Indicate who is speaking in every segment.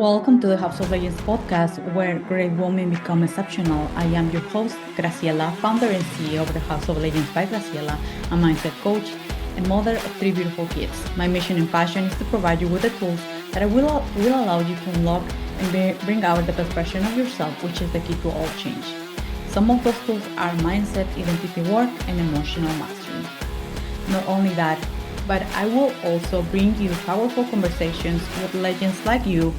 Speaker 1: Welcome to the House of Legends podcast, where great women become exceptional. I am your host, Graciela, founder and CEO of the House of Legends by Graciela, a mindset coach and mother of three beautiful kids. My mission and passion is to provide you with the tools that will allow you to unlock and bring out the best version of yourself, which is the key to all change. Some of those tools are mindset, identity work, and emotional mastery. Not only that, but I will also bring you powerful conversations with legends like you,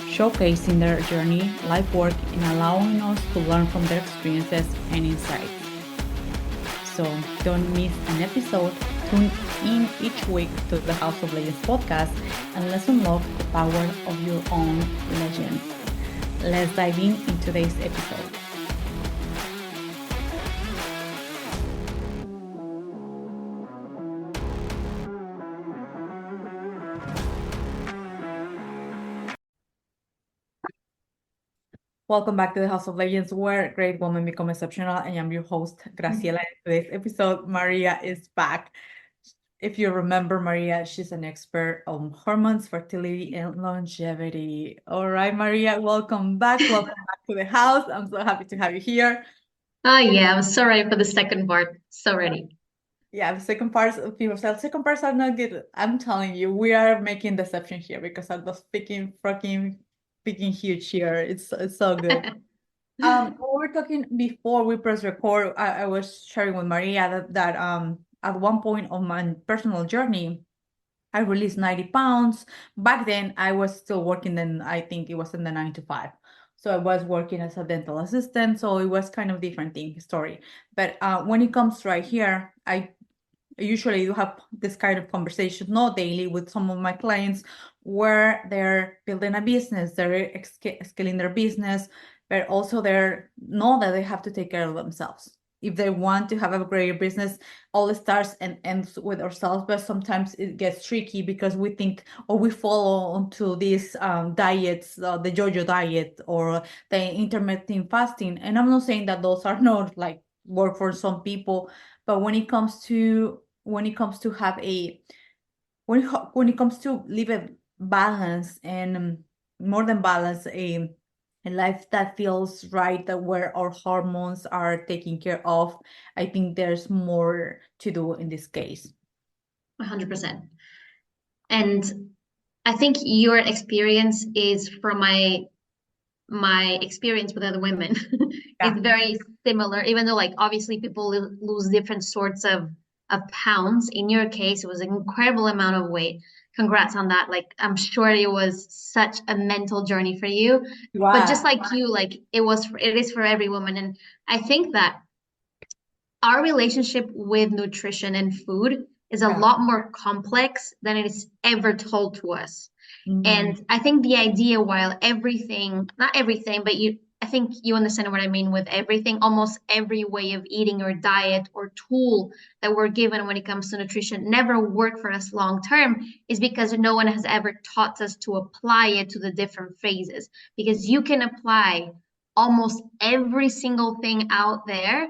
Speaker 1: showcasing their journey, life work, and allowing us to learn from their experiences and insights. So don't miss an episode. Tune in each week to the House of Legends podcast and let's unlock the power of your own legend. Let's dive in today's episode. Welcome back to the House of Legends, where great women become exceptional. I am your host, Graciela. In today's episode, Maria is back. If you remember Maria, she's an expert on hormones, fertility, and longevity. All right, Maria, welcome back. Welcome back to the house. I'm so happy to have you here.
Speaker 2: Oh yeah, I'm so ready for the second part. So ready.
Speaker 1: Yeah, the second part of people say second parts are not good. I'm telling you, we are making deception here because I'm just speaking huge here. It's so good. We were talking before we press record. I was sharing with Maria that at one point on my personal journey, I released 90 pounds. Back then, I was still working. Then I think it was in the 9 to 5. So I was working as a dental assistant. So it was kind of different thing story. But when it comes right here, I usually do have this kind of conversation, not daily, with some of my clients where they're building a business, they're scaling their business, but also they're know that they have to take care of themselves. If they want to have a greater business, all starts and ends with ourselves, but sometimes it gets tricky because we think or we follow onto these diets, the JoJo diet or the intermittent fasting. And I'm not saying that those are not like work for some people, but when it comes to have a when it comes to live a balance and more than balance a life that feels right, that where our hormones are taken care of, I think there's more to do in this case.
Speaker 2: 100%. And I think your experience is from my experience with other women.
Speaker 1: Yeah.
Speaker 2: It's very similar, even though like obviously people lose different sorts of pounds. In your case, it was an incredible amount of weight. Congrats on that. Like I'm sure it was such a mental journey for you. But just
Speaker 1: Wow.
Speaker 2: like you, like it is for every woman. And I think that our relationship with nutrition and food is a
Speaker 1: Yeah.
Speaker 2: lot more complex than it is ever told to us.
Speaker 1: Mm,
Speaker 2: And I think the idea, while everything, not everything, but I think you understand what I mean with everything, almost every way of eating or diet or tool that we're given when it comes to nutrition never work for us long term, is because no one has ever taught us to apply it to the different phases. Because you can apply almost every single thing out there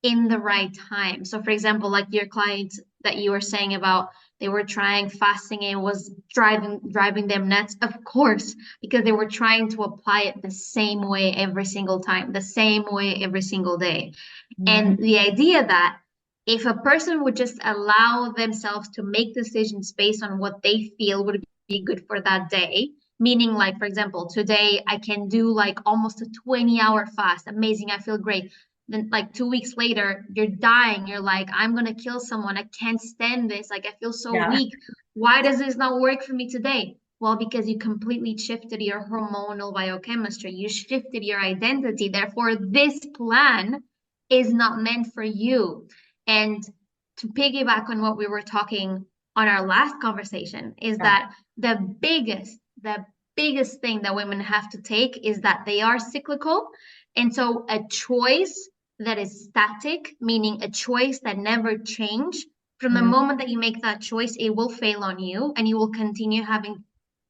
Speaker 2: in the right time. So, for example, like your client that you were saying about, they were trying fasting and it was driving them nuts, of course, because they were trying to apply it the same way every single time, the same way every single day.
Speaker 1: mm,
Speaker 2: And the idea that if a person would just allow themselves to make decisions based on what they feel would be good for that day, meaning like, for example, today I can do like almost a 20-hour fast, amazing, I feel great. Then like 2 weeks later, you're dying, you're like, I'm gonna kill someone, I can't stand this, like I feel so
Speaker 1: yeah.
Speaker 2: weak, why does this not work for me today? Well, because you completely shifted your hormonal biochemistry, you shifted your identity, therefore this plan is not meant for you. And to piggyback on what we were talking on our last conversation, is
Speaker 1: Yeah.
Speaker 2: that the biggest thing that women have to take is that they are cyclical. And so a choice that is static, meaning a choice that never change, from the
Speaker 1: Mm,
Speaker 2: moment that you make that choice, it will fail on you and you will continue having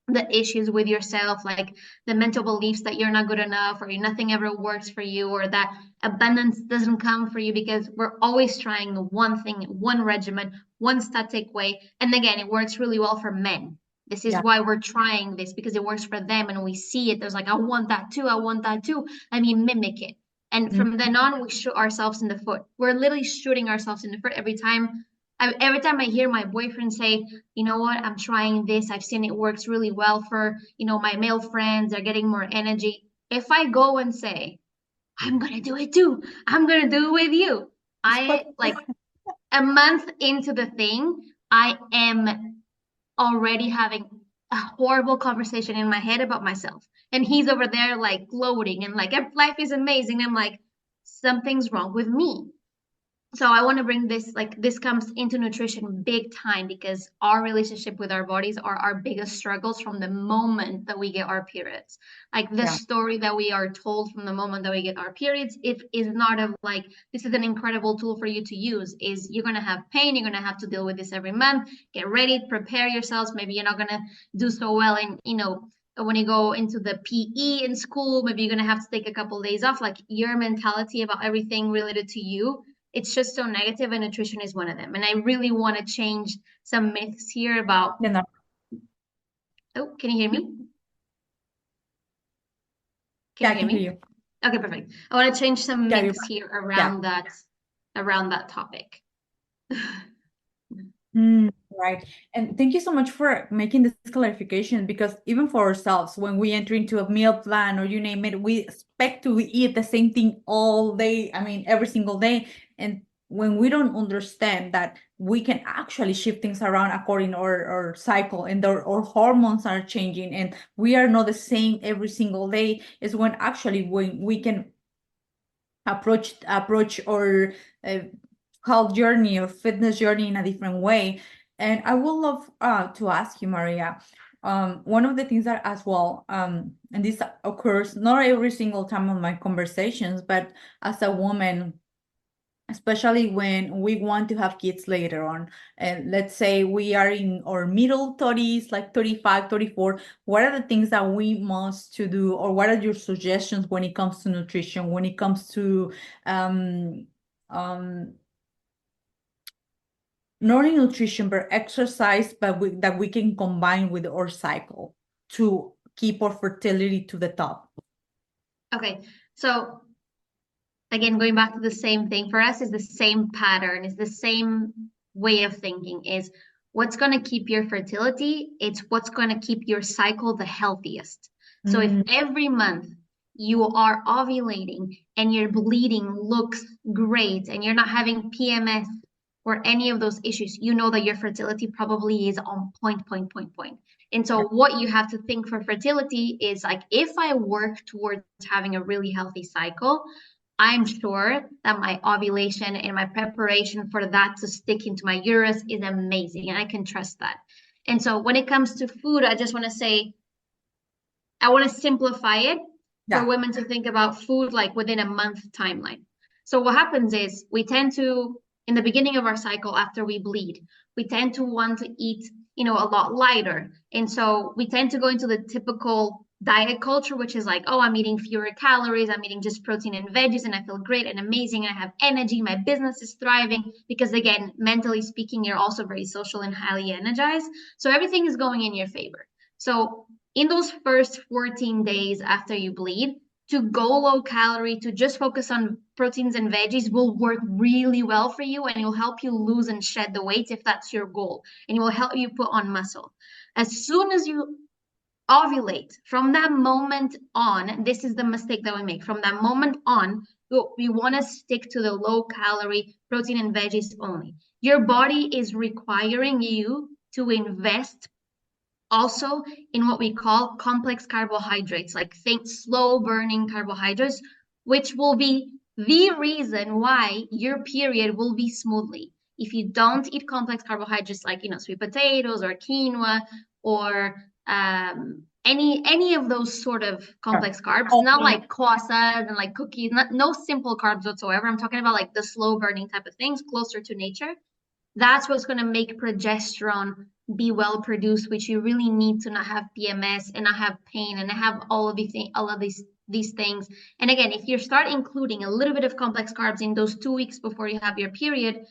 Speaker 2: the issues with yourself, like the mental beliefs that you're not good enough or nothing ever works for you, or that abundance doesn't come for you, because we're always trying one thing, one regimen, one static way. And again, it works really well for men. This is
Speaker 1: Yeah.
Speaker 2: why we're trying this, because it works for them and we see it. There's like, I want that too. I want that too. Let me mimic it. And
Speaker 1: Mm.
Speaker 2: from then on, we shoot ourselves in the foot. We're literally shooting ourselves in the foot every time. Every time I hear my boyfriend say, you know what, I'm trying this. I've seen it works really well for, my male friends. They're getting more energy. If I go and say, I'm gonna do it too. I'm gonna do it with you.
Speaker 1: It's
Speaker 2: I like a month into the thing, I am already having a horrible conversation in my head about myself. And he's over there like gloating and like life is amazing. I'm like, something's wrong with me. So I want to bring this, like, this comes into nutrition big time, because our relationship with our bodies are our biggest struggles from the moment that we get our periods. Like the
Speaker 1: yeah.
Speaker 2: story that we are told from the moment that we get our periods, it is not of like, this is an incredible tool for you to use. Is you're going to have pain, you're going to have to deal with this every month. Get ready, prepare yourselves. Maybe you're not going to do so well in, when you go into the PE in school, maybe you're going to have to take a couple of days off. Like your mentality about everything related to you, it's just so negative, and nutrition is one of them. And I really want to change some myths here about,
Speaker 1: You know,
Speaker 2: oh, can you hear me? Can
Speaker 1: yeah,
Speaker 2: you
Speaker 1: I
Speaker 2: hear
Speaker 1: can hear
Speaker 2: me?
Speaker 1: you.
Speaker 2: Okay, perfect. I want to change some
Speaker 1: Yeah, you're
Speaker 2: myths
Speaker 1: back.
Speaker 2: here
Speaker 1: Yeah.
Speaker 2: around that topic.
Speaker 1: Mm, right. And thank you so much for making this clarification, because even for ourselves, when we enter into a meal plan or you name it, we expect to eat the same thing all day. I mean, every single day. And when we don't understand that we can actually shift things around according our cycle, and our hormones are changing and we are not the same every single day, is when actually when we can approach our uh, health journey or fitness journey in a different way. And I would love to ask you, Maria, one of the things that as well, and this occurs not every single time on my conversations, but as a woman, especially when we want to have kids later on, and let's say we are in our middle 30s, like 35, 34. What are the things that we must to do, or what are your suggestions when it comes to nutrition, when it comes to um um not only nutrition but exercise, but that we can combine with our cycle to keep our fertility to the top?
Speaker 2: Okay, so again, going back to the same thing for us, is the same pattern, is the same way of thinking, is what's going to keep your fertility, it's what's going to keep your cycle the healthiest. So if
Speaker 1: Mm,
Speaker 2: every month you are ovulating and your bleeding looks great and you're not having PMS or any of those issues, you know that your fertility probably is on point, point, point, point. And so
Speaker 1: yeah,
Speaker 2: what you have to think for fertility is like, if I work towards having a really healthy cycle, I'm sure that my ovulation and my preparation for that to stick into my uterus is amazing, and I can trust that. And so when it comes to food, I just want to say, I want to simplify it for
Speaker 1: yeah.
Speaker 2: women to think about food like within a month timeline. So what happens is we tend to, in the beginning of our cycle after we bleed, we tend to want to eat, a lot lighter. And so we tend to go into the typical diet culture, which is like, oh, I'm eating fewer calories, I'm eating just protein and veggies, and I feel great and amazing, and I have energy, my business is thriving. Because again, mentally speaking, you're also very social and highly energized. So everything is going in your favor. So in those first 14 days after you bleed, to go low calorie, to just focus on proteins and veggies will work really well for you, and it will help you lose and shed the weight if that's your goal. And it will help you put on muscle. As soon as you ovulate, from that moment on, this is the mistake that we make. From that moment on, we want to stick to the low calorie protein and veggies only. Your body is requiring you to invest also in what we call complex carbohydrates, like think slow burning carbohydrates, which will be the reason why your period will be smoothly. If you don't eat complex carbohydrates like sweet potatoes or quinoa or any of those sort of
Speaker 1: Sure.
Speaker 2: complex carbs,
Speaker 1: Oh,
Speaker 2: not like croissants and like cookies, no simple carbs whatsoever. I'm talking about like the slow burning type of things closer to nature. That's what's going to make progesterone be well produced, which you really need to not have PMS and not have pain and have all of these things. And again, if you start including a little bit of complex carbs in those 2 weeks before you have your period,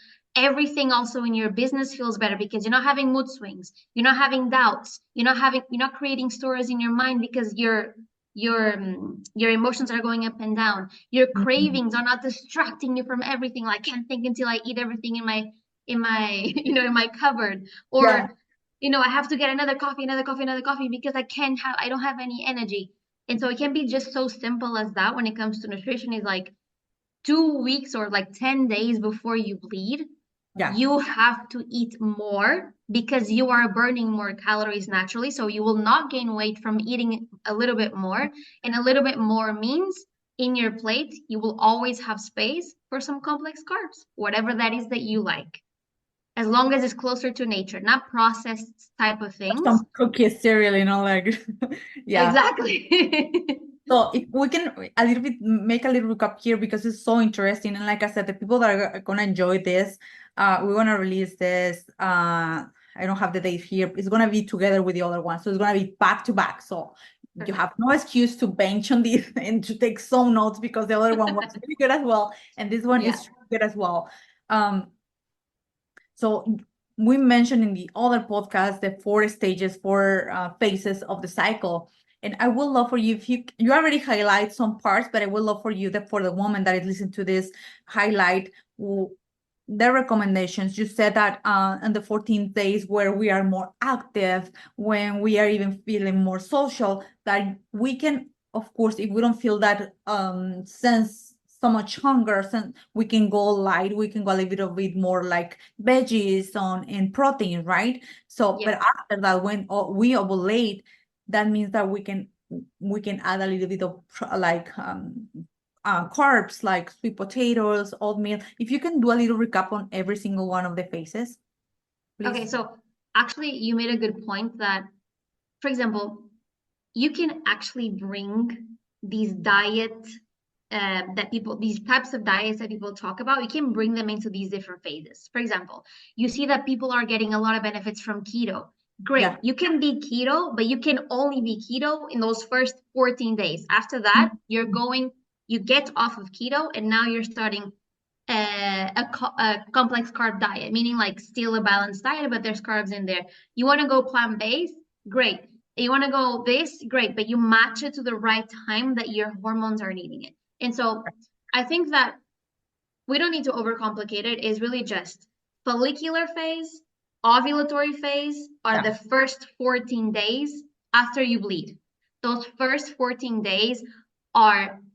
Speaker 2: everything also in your business feels better because you're not having mood swings, you're not having doubts, you're not creating stories in your mind because your emotions are going up and down. Your
Speaker 1: Mhm.
Speaker 2: cravings are not distracting you from everything. Like, I can't think until I eat everything in my in my cupboard.
Speaker 1: Yeah,
Speaker 2: Or I have to get another coffee, another coffee, another coffee because I don't have any energy. And so it can be just so simple as that when it comes to nutrition. Is like 2 weeks or like 10 days before you bleed,
Speaker 1: yeah.
Speaker 2: you have to eat more because you are burning more calories naturally. So you will not gain weight from eating a little bit more. And a little bit more means in your plate, you will always have space for some complex carbs, whatever that is that you like, as long as it's closer to nature, not processed type of things.
Speaker 1: Some cookies, cereal, like, yeah.
Speaker 2: Exactly.
Speaker 1: So if we can a little bit make a little recap here because it's so interesting. And like I said, the people that are gonna enjoy this, we're gonna release this. I don't have the date here. It's gonna be together with the other one. So it's gonna be back to back. So you
Speaker 2: Perfect.
Speaker 1: have no excuse to bench on this and to take some notes because the other one was really good as well. And this one
Speaker 2: Yeah.
Speaker 1: is good as well. So we mentioned in the other podcast the four stages, four phases of the cycle. And I would love for you if you already highlight some parts, but I would love for you that for the woman that is listening to this, highlight the recommendations. You said that in the 14 days where we are more active, when we are even feeling more social, that we can, of course, if we don't feel that sense so much hunger, since we can go light, we can go a little bit more like veggies on and protein, right? So, but
Speaker 2: Yeah.
Speaker 1: after that, when we ovulate, that means that we can add a little bit of like carbs, like sweet potatoes, oatmeal. If you can do a little recap on every single one of the phases,
Speaker 2: Okay,
Speaker 1: please.
Speaker 2: so actually you made a good point that, for example, you can actually bring these these types of diets that people talk about, you can bring them into these different phases. For example, you see that people are getting a lot of benefits from keto. Great.
Speaker 1: Yeah.
Speaker 2: You can be keto, but you can only be keto in those first 14 days. After that, you get off of keto and now you're starting a complex carb diet, meaning like still a balanced diet, but there's carbs in there. You want to go plant-based? Great. You want to go this? Great. But you match it to the right time that your hormones are needing it. And so I think that we don't need to overcomplicate it. It's really just follicular phase, ovulatory phase are
Speaker 1: Yeah.
Speaker 2: the first 14 days after you bleed. Those first 14 days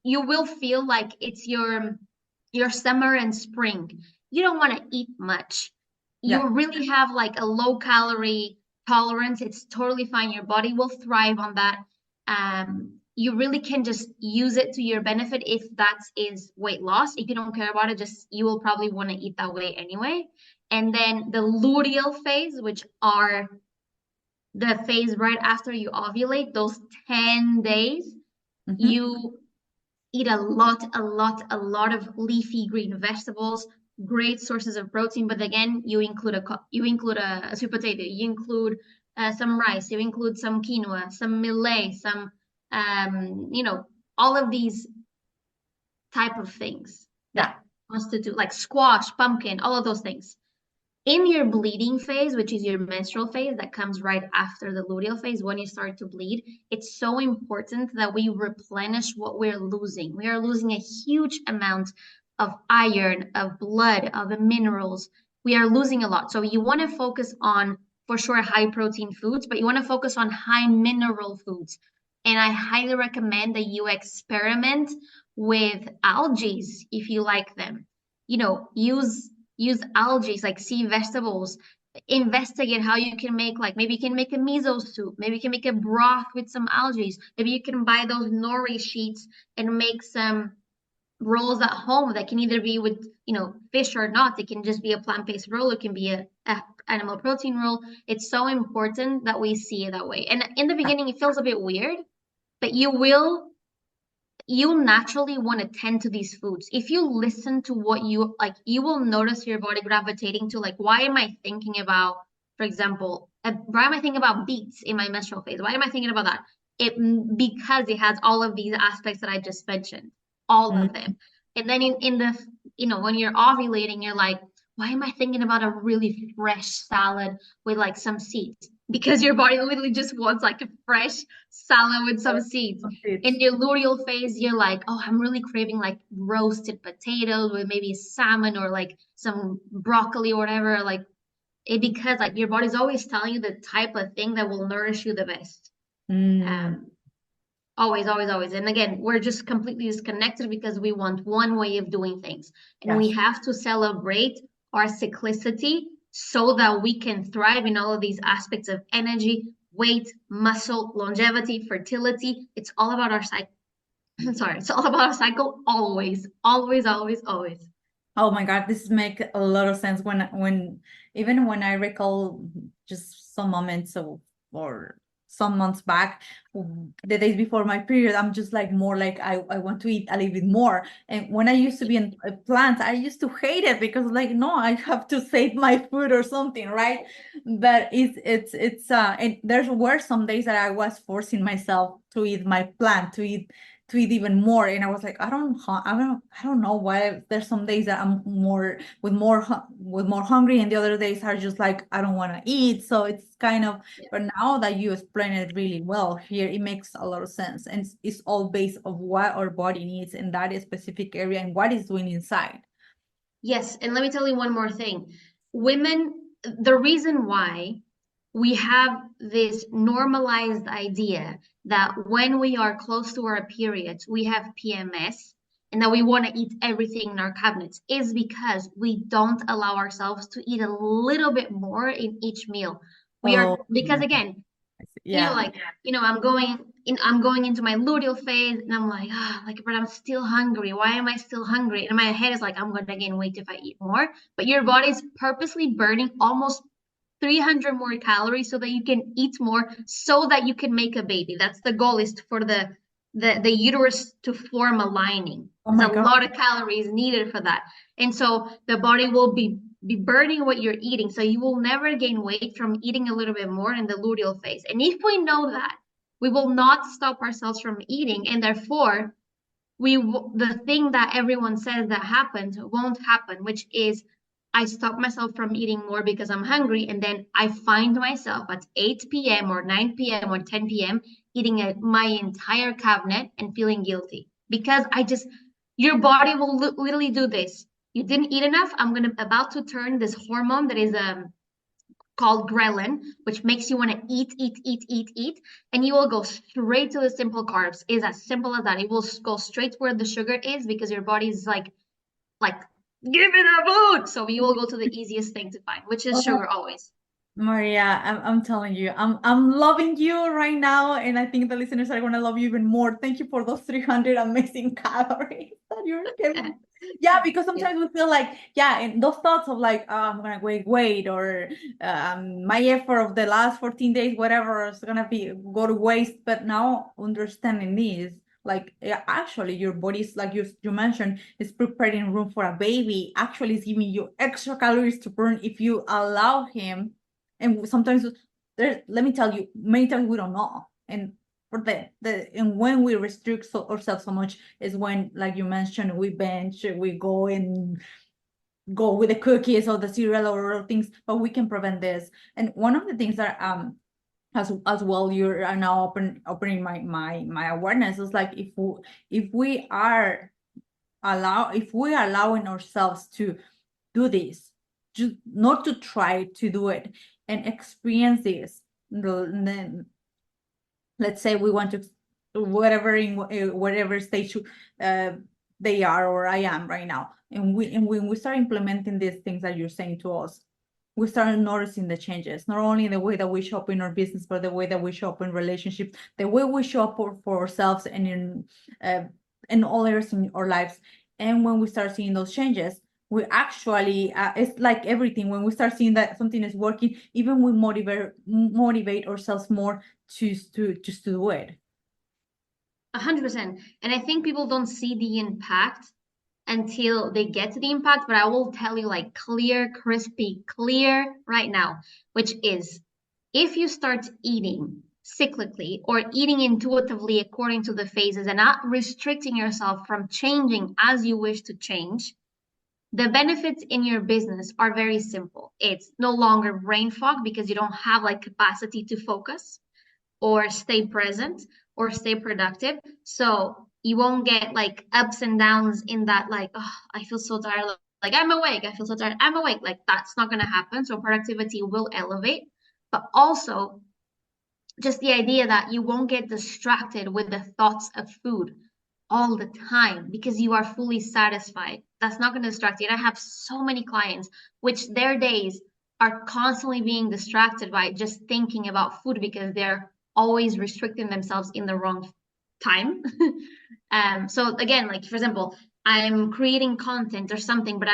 Speaker 2: you will feel like it's your summer and spring. You don't want to eat much.
Speaker 1: Yeah.
Speaker 2: You really have like a low calorie tolerance. It's totally fine. Your body will thrive on that. You really can just use it to your benefit if that is weight loss. If you don't care about it, just you will probably want to eat that way anyway. And then the luteal phase, which are the phase right after you ovulate, those 10 days,
Speaker 1: Hmm.
Speaker 2: you eat a lot of leafy green vegetables, great sources of protein. But again, you include a sweet potato, you include some rice, you include some quinoa, some millet, some all of these type of things
Speaker 1: Yeah.
Speaker 2: that constitute like squash, pumpkin, all of those things. In your bleeding phase, which is your menstrual phase that comes right after the luteal phase, when you start to bleed, it's so important that we replenish what we're losing. We are losing a huge amount of iron, of blood, of minerals. We are losing a lot. So you want to focus on, for sure, high protein foods, but you want to focus on high mineral foods. And I highly recommend that you experiment with algae if you like them. Use algae like sea vegetables. Investigate how you can make, like, maybe you can make a miso soup, maybe you can make a broth with some algae, maybe you can buy those nori sheets and make some rolls at home that can either be with fish or not. It can just be a plant-based roll, it can be a animal protein roll. It's so important that we see it that way. And in the beginning it feels a bit weird, but you naturally want to tend to these foods. If you listen to what you like, you will notice your body gravitating to, like, why am I thinking about, for example, why am I thinking about beets in my menstrual phase? Why am I thinking about that? Because it has all of these aspects that I just mentioned, all of them. And then in the when you're ovulating, you're like, why am I thinking about a really fresh salad with like some seeds? Because your body literally just wants like a fresh salad with some seeds. In
Speaker 1: It's,
Speaker 2: your luteal phase, you're like, oh, I'm really craving like roasted potatoes with maybe salmon or like some broccoli or whatever. Like it because like your body's always telling you the type of thing that will nourish you the best.
Speaker 1: mm,
Speaker 2: Um, Always, always, always. And again, we're just completely disconnected because we want one way of doing things. And we
Speaker 1: yes.
Speaker 2: have to celebrate our cyclicity so that we can thrive in all of these aspects of energy, weight, muscle, longevity, fertility. It's all about our cycle. Sorry, it's all about our cycle always, always, always, always.
Speaker 1: Oh my God, this make a lot of sense when even when I recall just some moments or some months back, the days before my period, I'm just like more like I want to eat a little bit more. And when I used to be in plants, I used to hate it because like no, I have to save my food or something, right? But it's and there's were some days that I was forcing myself to eat my plant, to eat even more, and I was like I don't know why there's some days that I'm more with more hungry, and the other days are just like I don't want to eat. So it's kind of, but now that you explain it really well here, it makes a lot of sense, and it's all based of what our body needs in that specific area and what it's doing inside.
Speaker 2: Yes, and let me tell you one more thing. Women, the reason why we have this normalized idea that when we are close to our periods, we have PMS and that we want to eat everything in our cabinets is because we don't allow ourselves to eat a little bit more in each meal. We
Speaker 1: Oh
Speaker 2: are, because
Speaker 1: my God.
Speaker 2: again,
Speaker 1: Yeah.
Speaker 2: like, I'm going into my luteal phase and I'm like, ah, like, but I'm still hungry. Why am I still hungry? And my head is like, I'm gonna gain weight if I eat more. But your body's purposely burning almost 300 more calories so that you can eat more so that you can make a baby. That's the goal is for the uterus to form a lining.
Speaker 1: Oh
Speaker 2: There's
Speaker 1: my
Speaker 2: a
Speaker 1: God.
Speaker 2: lot of calories needed for that. And so the body will be burning what you're eating. So you will never gain weight from eating a little bit more in the luteal phase. And if we know that, we will not stop ourselves from eating. And therefore, the thing that everyone says that happens won't happen, which is I stop myself from eating more because I'm hungry, and then I find myself at 8 p.m. or 9 p.m. or 10 p.m. eating my entire cabinet and feeling guilty because your body will literally do this. You didn't eat enough. I'm gonna about to turn this hormone that is called ghrelin, which makes you want to eat, eat, eat, eat, eat, and you will go straight to the simple carbs. It's as simple as that. It will go straight where the sugar is because your body's like, give me the food. So you will go to the easiest thing to find, which is sugar always.
Speaker 1: Maria, I'm telling you, I'm loving you right now, and I think the listeners are gonna love you even more. Thank you for those 300 amazing calories that you're giving. Yeah, because
Speaker 2: Yeah.
Speaker 1: sometimes we feel like, yeah, and those thoughts of like, oh, I'm gonna weight, or my effort of the last 14 days, whatever, is gonna be go to waste. But now understanding this, like, yeah, actually, your body's like you mentioned, is preparing room for a baby. Actually, is giving you extra calories to burn if you allow him, and sometimes there, let me tell you, many times we don't know. And for the and when we restrict ourselves so much is when, like you mentioned, we bench, we go and go with the cookies or the cereal or other things, but we can prevent this. And one of the things that as well you're now opening my awareness is like if we are if we are allowing ourselves to do this, just not to try to do it and experience this. Then let's say we want to whatever in whatever stage uh, they are or I am right now, and when we start implementing these things that you're saying to us, we start noticing the changes, not only in the way that we show up in our business, but the way that we show up in relationships, the way we show up for ourselves and in all areas in our lives. And when we start seeing those changes, we actually it's like everything, when we start seeing that something is working, even we motivate ourselves more to just to do it.
Speaker 2: 100%. And I think people don't see the impact until they get to the impact, but I will tell you like clear, crispy, clear right now, which is if you start eating cyclically or eating intuitively according to the phases and not restricting yourself from changing as you wish to change, The benefits in your business are very simple. It's no longer brain fog because you don't have like capacity to focus or stay present or stay productive. So you won't get like ups and downs in that, like, oh, I feel so tired. Like I'm awake. I feel so tired. I'm awake. Like that's not going to happen. So productivity will elevate. But also, just the idea that you won't get distracted with the thoughts of food all the time because you are fully satisfied. That's not going to distract you. And I have so many clients which their days are constantly being distracted by just thinking about food because they're always restricting themselves in the wrong time. So again, like for example, I'm creating content or something, but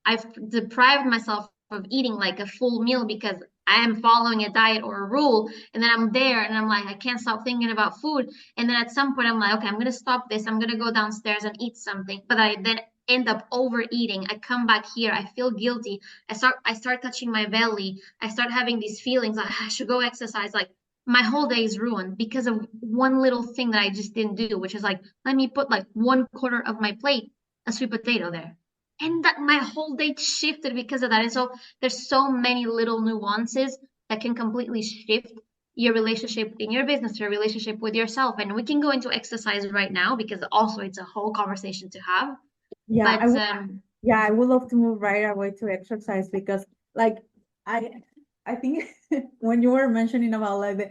Speaker 2: I've deprived myself of eating like a full meal because I am following a diet or a rule, and then I'm there and I'm like, I can't stop thinking about food. And then at some point I'm like, okay, I'm gonna stop this. I'm gonna go downstairs and eat something. But I then end up overeating. I come back here, I feel guilty. I start touching my belly. I start having these feelings like I should go exercise. Like my whole day is ruined because of one little thing that I just didn't do, which is like, let me put like 1/4 of my plate a sweet potato there. And that my whole day shifted because of that. And so there's so many little nuances that can completely shift your relationship in your business, your relationship with yourself. And we can go into exercise right now because also it's a whole conversation to have.
Speaker 1: Yeah,
Speaker 2: But
Speaker 1: yeah, I would love to move right away to exercise because like I I think when you were mentioning about like the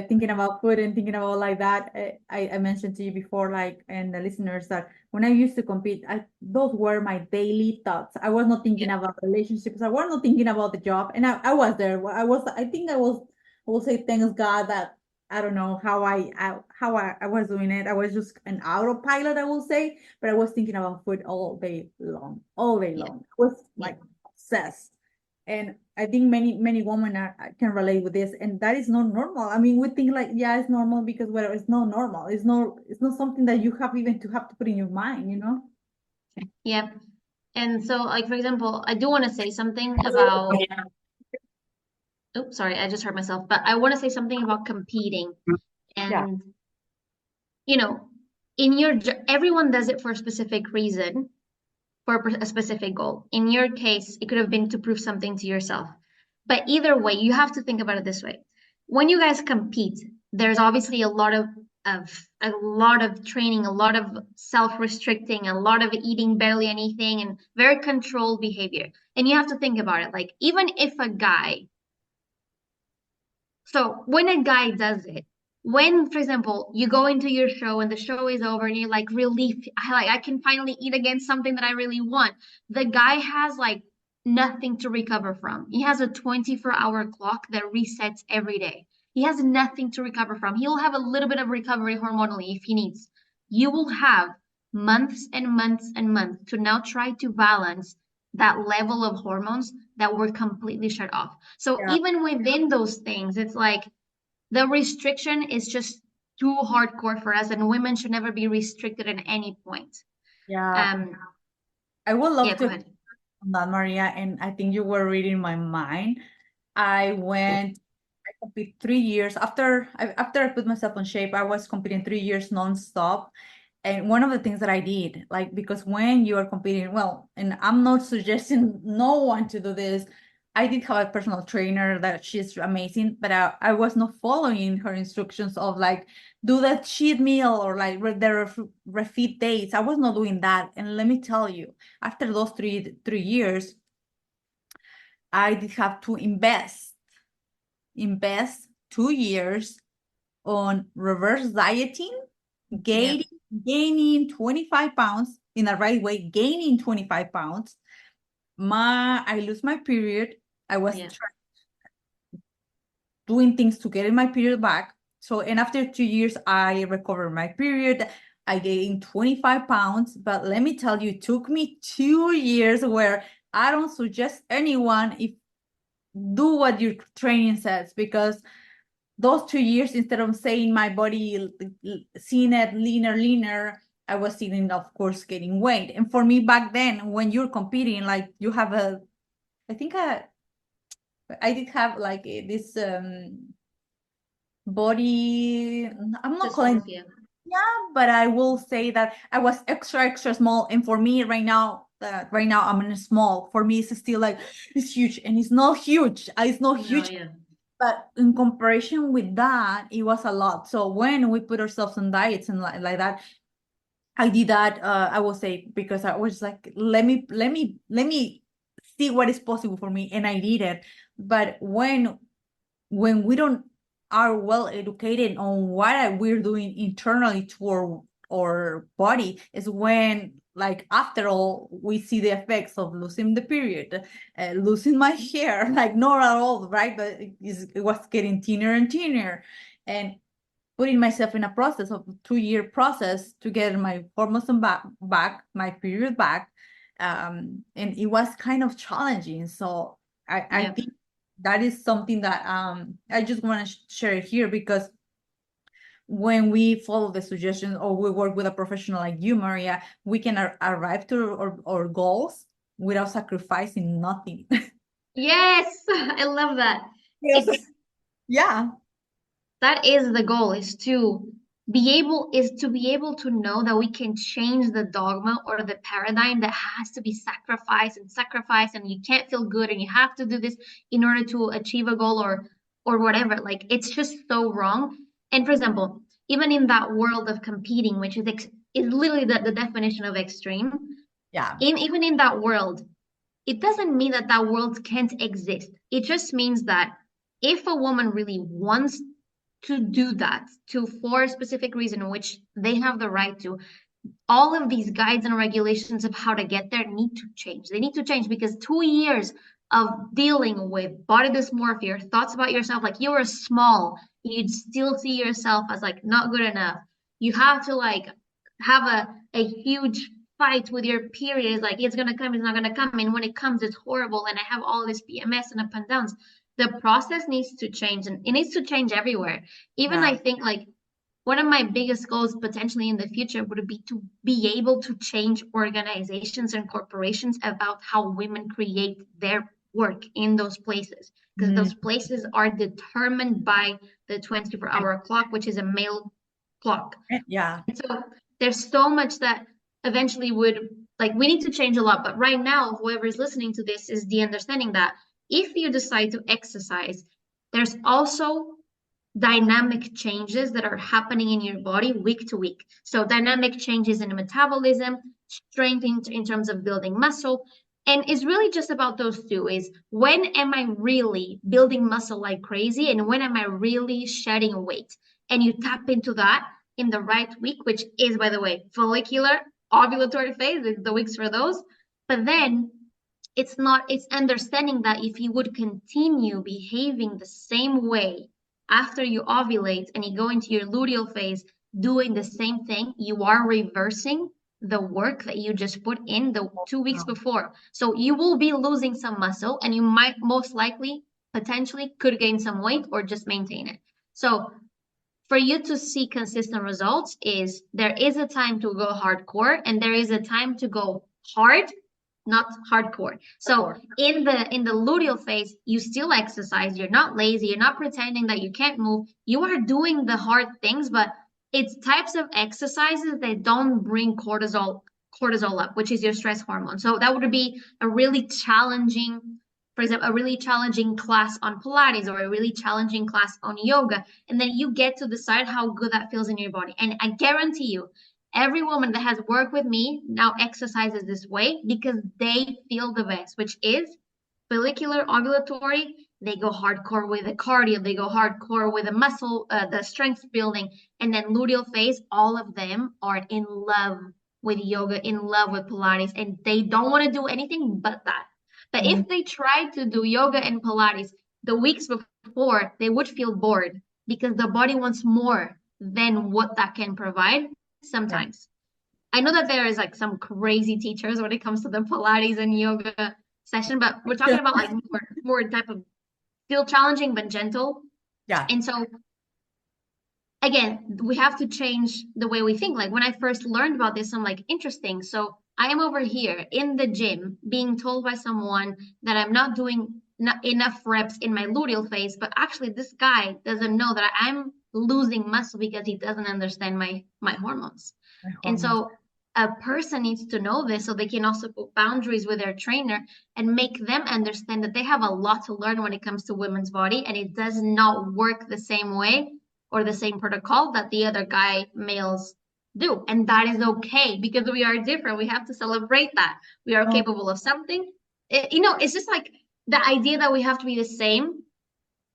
Speaker 1: thinking about food and thinking about like that, I mentioned to you before, like, and the listeners, that when I used to compete, those were my daily thoughts. I was not thinking
Speaker 2: yeah,
Speaker 1: about relationships. I was not thinking about the job, and I was there. I think I will say thanks God that I don't know how I was doing it. I was just an autopilot, I will say, but I was thinking about food all day
Speaker 2: yeah,
Speaker 1: long. I was
Speaker 2: yeah.
Speaker 1: like obsessed. And I think many women can relate with this, and that is not normal. I mean, we think like, yeah, it's normal because well, it's not normal. It's not something that you have to put in your mind, you know?
Speaker 2: Yeah. And so, like for example, I do want to say something about. Oops, sorry, I just heard myself. But I want to say something about competing.
Speaker 1: Yeah,
Speaker 2: And you know, everyone does it for a specific reason, for a specific goal. In your case, it could have been to prove something to yourself. But either way, you have to think about it this way. When you guys compete, there's obviously a lot of training, a lot of self-restricting, a lot of eating barely anything, and very controlled behavior. And you have to think about it. Like even if a guy so when a guy does it, when, for example, you go into your show and the show is over and you're like relief, I can finally eat again something that I really want. The guy has like nothing to recover from. He has a 24-hour clock that resets every day. He has nothing to recover from. He'll have a little bit of recovery hormonally if he needs. You will have months and months and months to now try to balance that level of hormones that were completely shut off. So
Speaker 1: yeah,
Speaker 2: even within those things, it's like the restriction is just too hardcore for us, and women should never be restricted at any point.
Speaker 1: yeah.
Speaker 2: Um,
Speaker 1: I would
Speaker 2: yeah,
Speaker 1: love
Speaker 2: go
Speaker 1: to
Speaker 2: ahead.
Speaker 1: on that, Maria, and I think you were reading my mind. I compete 3 years after I put myself on shape. I was competing 3 years nonstop. And one of the things that I did, like, because when you are competing, well, and I'm not suggesting no one to do this. I did have a personal trainer that she's amazing, but I was not following her instructions of like do that cheat meal or like the refeed dates. I was not doing that. And let me tell you, after those three years, I did have to invest 2 years on reverse dieting,
Speaker 2: Yeah,
Speaker 1: gaining, gaining 25 pounds in the right way, gaining 25 pounds. I lose my period. I was
Speaker 2: yeah,
Speaker 1: doing things to get my period back. So, and after 2 years, I recovered my period. I gained 25 pounds. But let me tell you, it took me 2 years where I don't suggest anyone if do what your training says, because those 2 years, instead of saying my body, seeing it leaner, I was seeing, of course, getting weight. And for me back then, when you're competing, like you have I think I did have like this body. I'm not calling it,
Speaker 2: dysmorphia.
Speaker 1: yeah, but I will say that I was extra small. And for me right now, that right now I'm in a small. For me, it's still like it's huge, and it's not huge. It's not
Speaker 2: No,
Speaker 1: huge,
Speaker 2: yeah.
Speaker 1: but in comparison with that, it was a lot. So when we put ourselves on diets and like that, I did that. I will say because I was like, let me see what is possible for me, and I did it. But when we don't are well educated on what we're doing internally to our body is when like after all we see the effects of losing the period, losing my hair, like not at all, right, but it was getting thinner and thinner, and putting myself in a process of 2 year process to get my hormones back, my period back. And it was kind of challenging. So I
Speaker 2: Yeah.
Speaker 1: think that is something that I just want to share here, because when we follow the suggestions or we work with a professional like you, Maria, we can arrive to our goals without sacrificing nothing.
Speaker 2: Yes, I love that.
Speaker 1: Yes.
Speaker 2: It's
Speaker 1: Yeah.
Speaker 2: that is the goal, is to be able to know that we can change the dogma or the paradigm that has to be sacrificed and you can't feel good and you have to do this in order to achieve a goal or whatever. Like it's just so wrong. And for example, even in that world of competing, which is literally the definition of extreme,
Speaker 1: Yeah.
Speaker 2: in even in that world, it doesn't mean that that world can't exist. It just means that if a woman really wants to do that to for a specific reason, which they have the right to, all of these guides and regulations of how to get there need to change. They need to change because 2 years of dealing with body dysmorphia, thoughts about yourself, like you were small, you'd still see yourself as like not good enough. You have to like have a huge fight with your period. Like it's gonna come, it's not gonna come. And when it comes, it's horrible. And I have all this PMS and up and downs. The process needs to change and it needs to change everywhere. Even
Speaker 1: Yeah.
Speaker 2: I think like one of my biggest goals potentially in the future would be to be able to change organizations and corporations about how women create their work in those places because
Speaker 1: Mm.
Speaker 2: those places are determined by the 24-hour clock, which is a male clock.
Speaker 1: Yeah.
Speaker 2: And so there's so much that eventually would like we need to change a lot. But right now, whoever is listening to this is the understanding that if you decide to exercise, there's also dynamic changes that are happening in your body week to week. So dynamic changes in metabolism, strength in terms of building muscle. And it's really just about those two is when am I really building muscle like crazy and when am I really shedding weight? And you tap into that in the right week, which is, by the way, follicular ovulatory phase, is the weeks for those. But then it's understanding that if you would continue behaving the same way after you ovulate and you go into your luteal phase doing the same thing, you are reversing the work that you just put in the 2 weeks
Speaker 1: Oh,
Speaker 2: before. So you will be losing some muscle and you might most likely potentially could gain some weight or just maintain it. So for you to see consistent results is there is a time to go hardcore and there is a time to go hard, not hardcore. So
Speaker 1: hardcore.
Speaker 2: in the luteal phase, you still exercise, you're not lazy, you're not pretending that you can't move, you are doing the hard things, but it's types of exercises that don't bring cortisol up, which is your stress hormone. So that would be a really challenging, for example, a really challenging class on Pilates or a really challenging class on yoga. And then you get to decide how good that feels in your body. And I guarantee you, every woman that has worked with me now exercises this way because they feel the best, which is follicular ovulatory. They go hardcore with the cardio, they go hardcore with the muscle, the strength building, and then luteal phase. All of them are in love with yoga, in love with Pilates, and they don't want to do anything but that. But
Speaker 1: Mm.
Speaker 2: if they try to do yoga and Pilates the weeks before, they would feel bored because the body wants more than what that can provide
Speaker 1: Yeah.
Speaker 2: sometimes. I know that there is like some crazy teachers when it comes to the Pilates and yoga session, but we're talking about like more type of still challenging but gentle.
Speaker 1: Yeah.
Speaker 2: And so again, we have to change the way we think. Like when I first learned about this, I'm like, interesting. So I am over here in the gym being told by someone that I'm not doing enough reps in my luteal phase, but actually this guy doesn't know that I'm losing muscle because he doesn't understand my hormones.
Speaker 1: My
Speaker 2: And
Speaker 1: hormones.
Speaker 2: so a person needs to know this so they can also put boundaries with their trainer and make them understand that they have a lot to learn when it comes to women's body, and it does not work the same way or the same protocol that the other guy males do. And that is okay because we are different. We have to celebrate that. We are
Speaker 1: Oh,
Speaker 2: capable of something. It's just like the idea that we have to be the same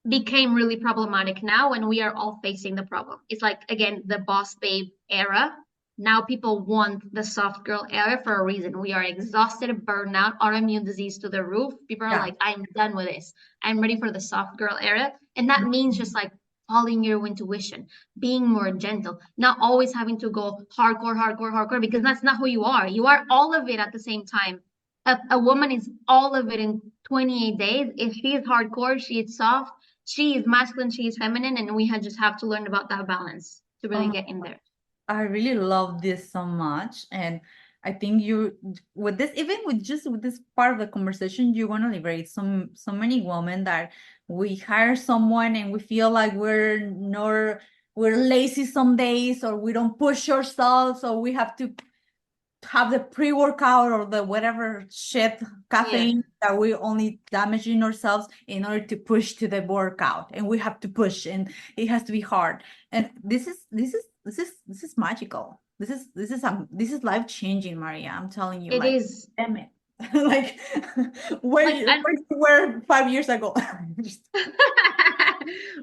Speaker 2: became really problematic now when we are all facing the problem. It's like, again, the boss babe era. Now people want the soft girl era for a reason. We are exhausted, burnout, autoimmune disease to the roof. People are
Speaker 1: yeah.
Speaker 2: like, I'm done with this. I'm ready for the soft girl era. And that means just like following your intuition, being more gentle, not always having to go hardcore, hardcore, hardcore, because that's not who you are. You are all of it at the same time. A woman is all of it in 28 days. If she is hardcore, she is soft, she is masculine, she is feminine, and we just have to learn about that balance to really
Speaker 1: Oh,
Speaker 2: get in there.
Speaker 1: I really love this so much. And I think you with this, even with just with this part of the conversation, you're gonna liberate so many women that we hire someone and we feel like we're lazy some days or we don't push ourselves, so we have to have the pre-workout or the whatever shit
Speaker 2: Yeah,
Speaker 1: caffeine that we only damaging ourselves in order to push to the workout, and we have to push and it has to be hard. And this is magical. This is life changing, Maria. I'm telling you,
Speaker 2: it
Speaker 1: like,
Speaker 2: is.
Speaker 1: damn it. Like where
Speaker 2: Like,
Speaker 1: you were 5 years ago. Just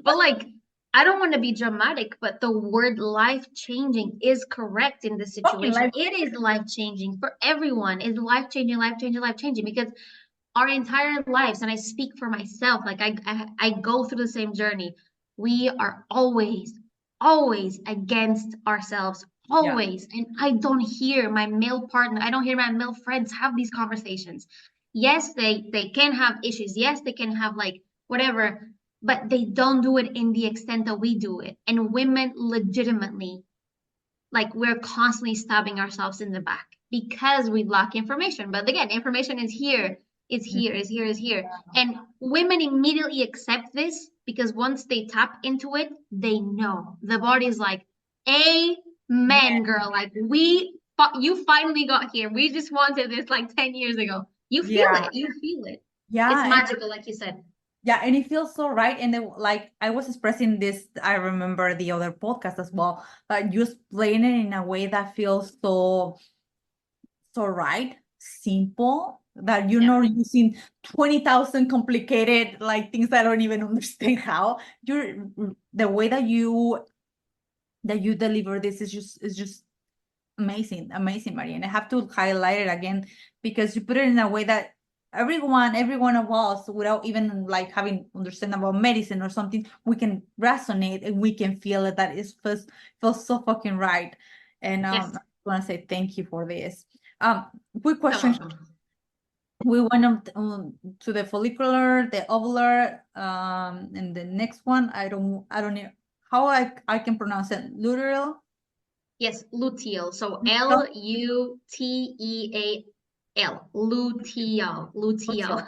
Speaker 2: but like, I don't want to be dramatic, but the word life changing is correct in this
Speaker 1: fucking
Speaker 2: situation.
Speaker 1: life.
Speaker 2: It is life changing for everyone. It's life changing, life changing, life changing because our entire lives, and I speak for myself, like I go through the same journey. We are always against ourselves,
Speaker 1: Yeah.
Speaker 2: always. And I don't hear my male partner, I don't hear my male friends have these conversations. Yes, they can have issues. Yes, they can have like whatever, but they don't do it in the extent that we do it. And women legitimately, like we're constantly stabbing ourselves in the back because we lack information. But again, information is here, is here, is here, is here. And women immediately accept this because once they tap into it, they know. The body's like,
Speaker 1: Yeah.
Speaker 2: amen, girl. Like you finally got here. We just wanted this like 10 years ago. You feel
Speaker 1: Yeah.
Speaker 2: it. You feel it. It's
Speaker 1: Yeah.
Speaker 2: magical, like you said.
Speaker 1: Yeah, and it feels so right. And then, like I was expressing this, I remember the other podcast as well, but you explain it in a way that feels so right, simple, that you're
Speaker 2: Yeah.
Speaker 1: not using 20,000 complicated like things I don't even understand how. You're the way that you deliver this is just amazing, amazing, Maria. And I have to highlight it again because you put it in a way that every one of us, without even like having understand about medicine or something, we can resonate and we can feel it. That is feels so fucking right. And
Speaker 2: Yes.
Speaker 1: I want to say thank you for this. Quick
Speaker 2: So
Speaker 1: question.
Speaker 2: welcome.
Speaker 1: We went to the follicular, the ovular, and the next one. I don't know how I can pronounce it. Luteal.
Speaker 2: Yes, luteal. So
Speaker 1: No,
Speaker 2: Luteal. Luteal.
Speaker 1: luteal.
Speaker 2: Luteal.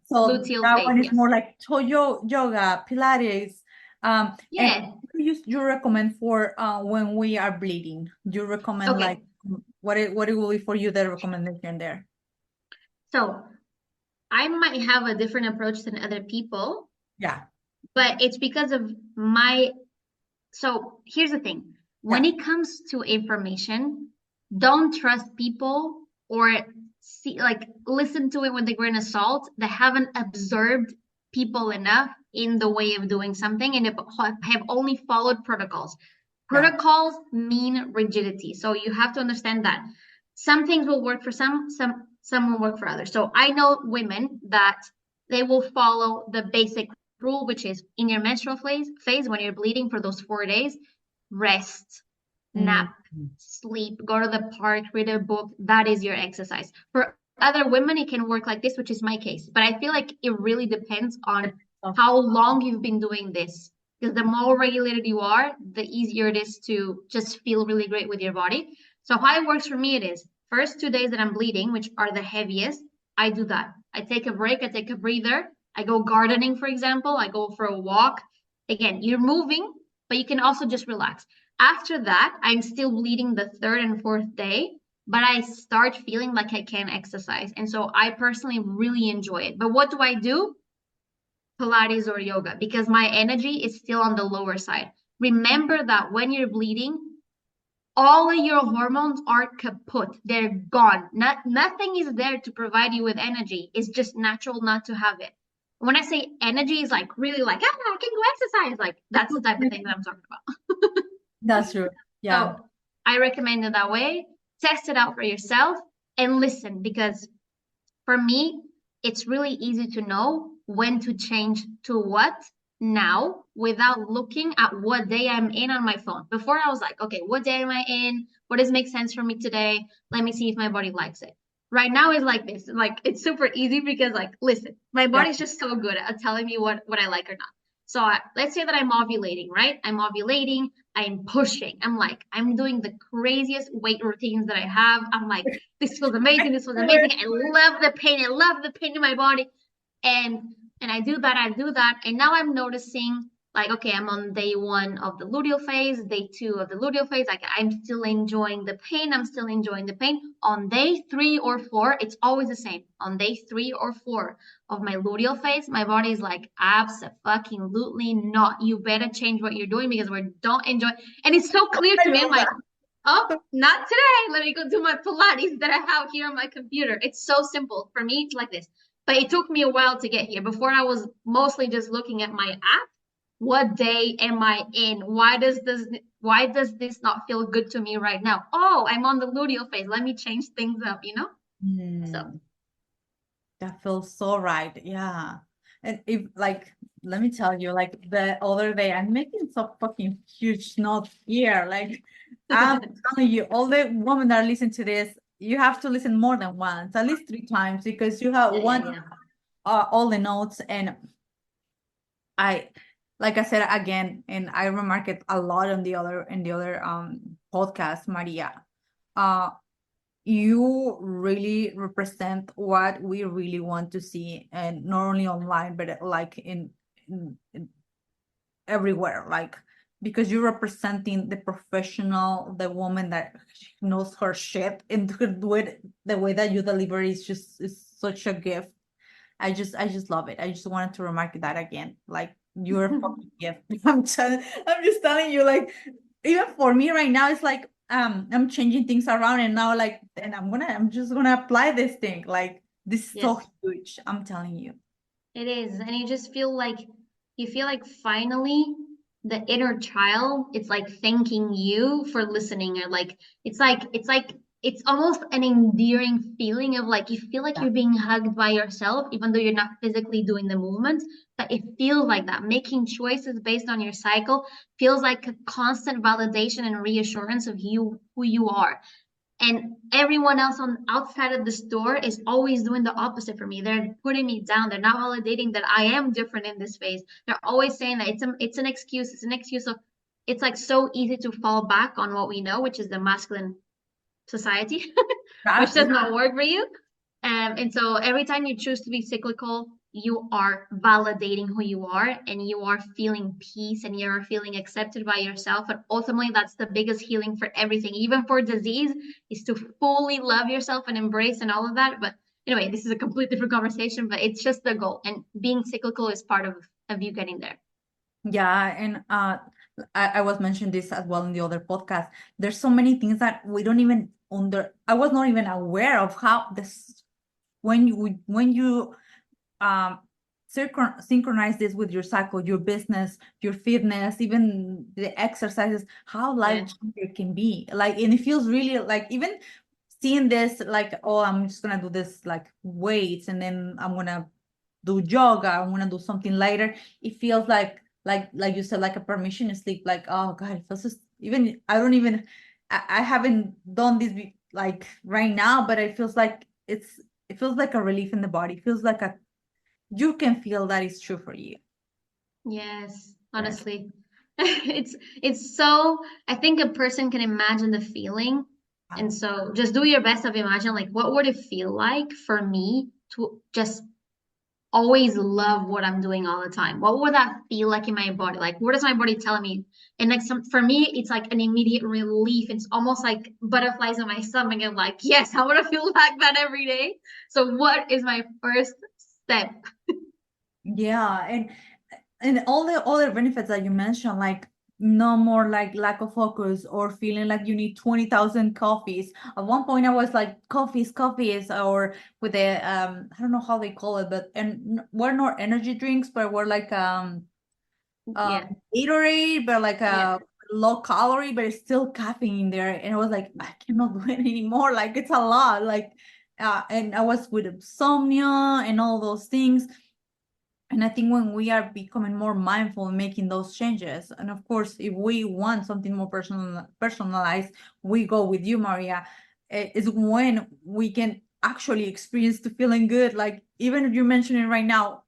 Speaker 1: So
Speaker 2: Luteal
Speaker 1: that
Speaker 2: phase,
Speaker 1: one is
Speaker 2: yes.
Speaker 1: more like yoga, Pilates. And
Speaker 2: Yeah.
Speaker 1: what do you recommend for when we are bleeding? Do you recommend like
Speaker 2: Okay.
Speaker 1: what it will be for you, the recommendation there?
Speaker 2: So I might have a different approach than other people,
Speaker 1: Yeah,
Speaker 2: but it's because of my. So here's the thing. When
Speaker 1: yeah,
Speaker 2: it comes to information, don't trust people or see, like, listen to it with a grain of salt that haven't observed people enough in the way of doing something and have only followed protocols.
Speaker 1: yeah.
Speaker 2: Protocols mean rigidity. So you have to understand that some things will work for some will work for others. So I know women that they will follow the basic rule, which is in your menstrual phase when you're bleeding for those 4 days, rest,
Speaker 1: Mm,
Speaker 2: nap, sleep, go to the park, read a book. That is your exercise. For other women, it can work like this, which is my case. But I feel like it really depends on
Speaker 1: oh,
Speaker 2: how long you've been doing this. Because the more regulated you are, the easier it is to just feel really great with your body. So how it works for me, it is first 2 days that I'm bleeding, which are the heaviest, I do that. I take a break, I take a breather, I go gardening, for example, I go for a walk. Again, you're moving, but you can also just relax. After that, I'm still bleeding the third and fourth day, but I start feeling like I can exercise. And so I personally really enjoy it. But what do I do? Pilates or yoga because my energy is still on the lower side. Remember that when you're bleeding, all of your hormones are kaput. They're gone. Nothing is there to provide you with energy. It's just natural not to have it. When I say energy is like really like, I can go exercise, like that's the type of thing that I'm talking about.
Speaker 1: That's true. Yeah.
Speaker 2: So I recommend it that way. Test it out for yourself and listen because for me, it's really easy to know when to change to what now without looking at what day I'm in on my phone. Before I was like, okay, what day am I in? What does make sense for me today? Let me see if my body likes it. Right now it's like this. Like it's super easy because like listen, my
Speaker 1: Yeah.
Speaker 2: body's just so good at telling me what I like or not. So let's say that I'm ovulating, right? I'm ovulating, I'm pushing. I'm doing the craziest weight routines that I have. I'm like this feels amazing. This was amazing. I love the pain. I love the pain in my body. And I do that. And now I'm noticing like, okay, I'm on day one of the luteal phase, day two of the luteal phase. Like I'm still enjoying the pain. I'm still enjoying the pain. On day three or four, it's always the same. On day three or four of my luteal phase, my body is like, absolutely not. You better change what you're doing because we don't enjoy. And it's so clear
Speaker 1: I
Speaker 2: to me. I'm
Speaker 1: love
Speaker 2: like,
Speaker 1: that.
Speaker 2: oh, not today. Let me go do my Pilates that I have here on my computer. It's so simple. For me, it's like this. But it took me a while to get here. Before I was mostly just looking at my app. What day am I in? Why does this not feel good to me right now? Oh, I'm on the luteal phase. Let me change things up. So
Speaker 1: Hmm. That feels so right. Yeah. And if like, let me tell you, like the other day, I'm making some fucking huge note here. Like, I'm telling you, all the women that listen to this, you have to listen more than once, at least 3 times, because you have
Speaker 2: yeah, yeah,
Speaker 1: one
Speaker 2: yeah.
Speaker 1: all the notes. And I, like I said again, and I remark it a lot on the other podcast, Maria. Uh, you really represent what we really want to see, and not only online but like in everywhere, like because you're representing the professional, the woman that knows her shit, and could do it the way that you deliver is such a gift. I just love it. I just wanted to remark that again, like you're a fucking gift. I'm just telling you, like even for me right now, it's like I'm changing things around, and now like and I'm just gonna apply this thing, like this is so
Speaker 2: Yes.
Speaker 1: huge, I'm telling you.
Speaker 2: It is. And you feel like finally the inner child, it's like thanking you for listening or like it's almost an endearing feeling of like you feel like
Speaker 1: Yeah.
Speaker 2: you're being hugged by yourself, even though you're not physically doing the movements, but it feels like that. Making choices based on your cycle feels like a constant validation and reassurance of you who you are. And everyone else on outside of the store is always doing the opposite for me. They're putting me down. They're not validating that I am different in this phase. They're always saying that it's an excuse. It's an excuse. So it's like so easy to fall back on what we know, which is the masculine society, which does not work for you. And so every time you choose to be cyclical, you are validating who you are and you are feeling peace and you're feeling accepted by yourself. And ultimately, that's the biggest healing for everything, even for disease, is to fully love yourself and embrace and all of that. But anyway, this is a complete different conversation, but it's just the goal. And being cyclical is part of you getting there.
Speaker 1: Yeah, and I was mentioning this as well in the other podcast. There's so many things that we don't even I was not even aware of how this when you um synchronize this with your cycle, your business, your fitness, even the exercises, how life
Speaker 2: Yeah.
Speaker 1: changer it can be. Like, and it feels really like even seeing this, like, oh, I'm just gonna do this like weights, and then I'm gonna do yoga, I'm gonna do something later. It feels like you said, like a permission to sleep. Like, oh God, it feels just even I don't even I haven't done this like right now, but it feels like it feels like a relief in the body. It feels like a you can feel that is true for you.
Speaker 2: Yes,
Speaker 1: Yes.
Speaker 2: honestly. It's so I think a person can imagine the feeling. And so just do your best of imagine like what would it feel like for me to just always love what I'm doing all the time. What would that feel like in my body? Like, what is my body telling me? And like for me, it's like an immediate relief. It's almost like butterflies in my stomach. And like, yes, I want to feel like that every day. So what is my first step?
Speaker 1: Yeah, and all the other benefits that you mentioned, like no more like lack of focus or feeling like you need 20,000 coffees. At one point I was like coffees, or with the I don't know how they call it, but and we're not energy drinks, but we're like um
Speaker 2: Yeah,
Speaker 1: Gatorade, but like
Speaker 2: yeah.
Speaker 1: a low calorie, but it's still caffeine in there. And I was like, I cannot do it anymore. Like it's a lot. Like and I was with insomnia and all those things. And I think when we are becoming more mindful in making those changes, and of course, if we want something more personalized, we go with you, Maria. Is when we can actually experience the feeling good. Like even if you're mentioning right now,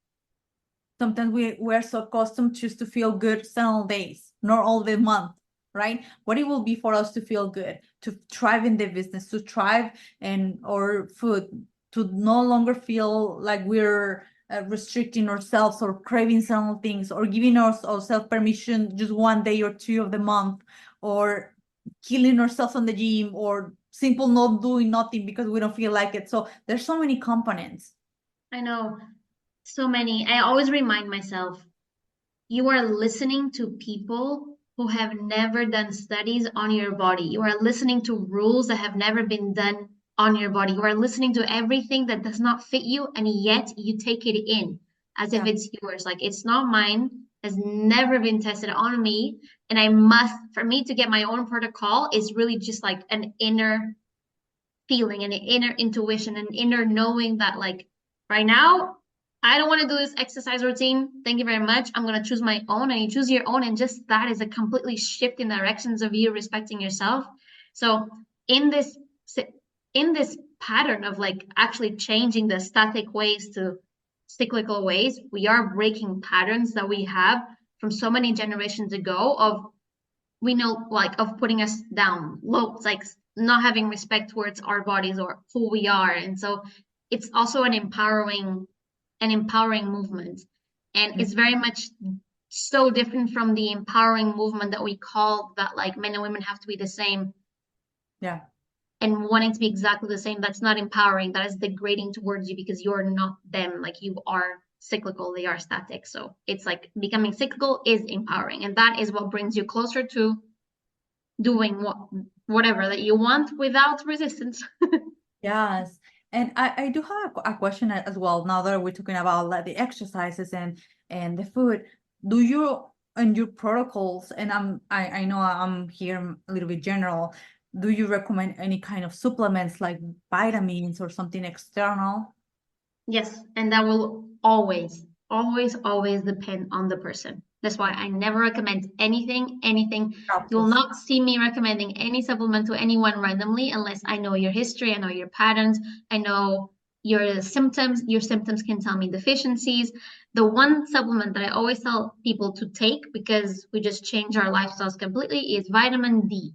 Speaker 1: sometimes we're so accustomed just to feel good several days, not all the month, right? What it will be for us to feel good, to thrive in the business, to thrive in our food, to no longer feel like we're restricting ourselves or craving some things, or giving ourselves permission just one day or two of the month, or killing ourselves on the gym, or simple not doing nothing because we don't feel like it. So there's so many components.
Speaker 2: I know so many. I always remind myself, you are listening to people who have never done studies on your body. You are listening to rules that have never been done on your body. You are listening to everything that does not fit you, and yet you take it in as if
Speaker 1: Yeah.
Speaker 2: it's yours. Like it's not mine, has never been tested on me. And I must, for me to get my own protocol, is really just like an inner feeling, an inner intuition, an inner knowing that like right now I don't want to do this exercise routine. Thank you very much. I'm gonna choose my own, and you choose your own, and just that is a completely shift in directions of you respecting yourself. So in this in this pattern of like actually changing the static ways to cyclical ways, we are breaking patterns that we have from so many generations ago of we know like of putting us down low, like not having respect towards our bodies or who we are. And so it's also an empowering movement, and
Speaker 1: Mm.
Speaker 2: it's very much so different from the empowering movement that we call that like men and women have to be the same
Speaker 1: Yeah.
Speaker 2: and wanting to be exactly the same. That's not empowering, that is degrading towards you because you're not them. Like you are cyclical, they are static. So it's like becoming cyclical is empowering, and that is what brings you closer to doing whatever that you want without resistance.
Speaker 1: Yes. And I do have a question as well. Now that we're talking about like the exercises and the food, do you and your protocols, and I know I'm here a little bit general, do you recommend any kind of supplements like vitamins or something external?
Speaker 2: Yes, and that will always, always, always depend on the person. That's why
Speaker 1: Yeah.
Speaker 2: I never recommend anything, anything. You will
Speaker 1: Capsules.
Speaker 2: not see me recommending any supplement to anyone randomly unless I know your history, I know your patterns, I know your symptoms. Your symptoms can tell me deficiencies. The one supplement that I always tell people to take because we just change our lifestyles completely is vitamin D.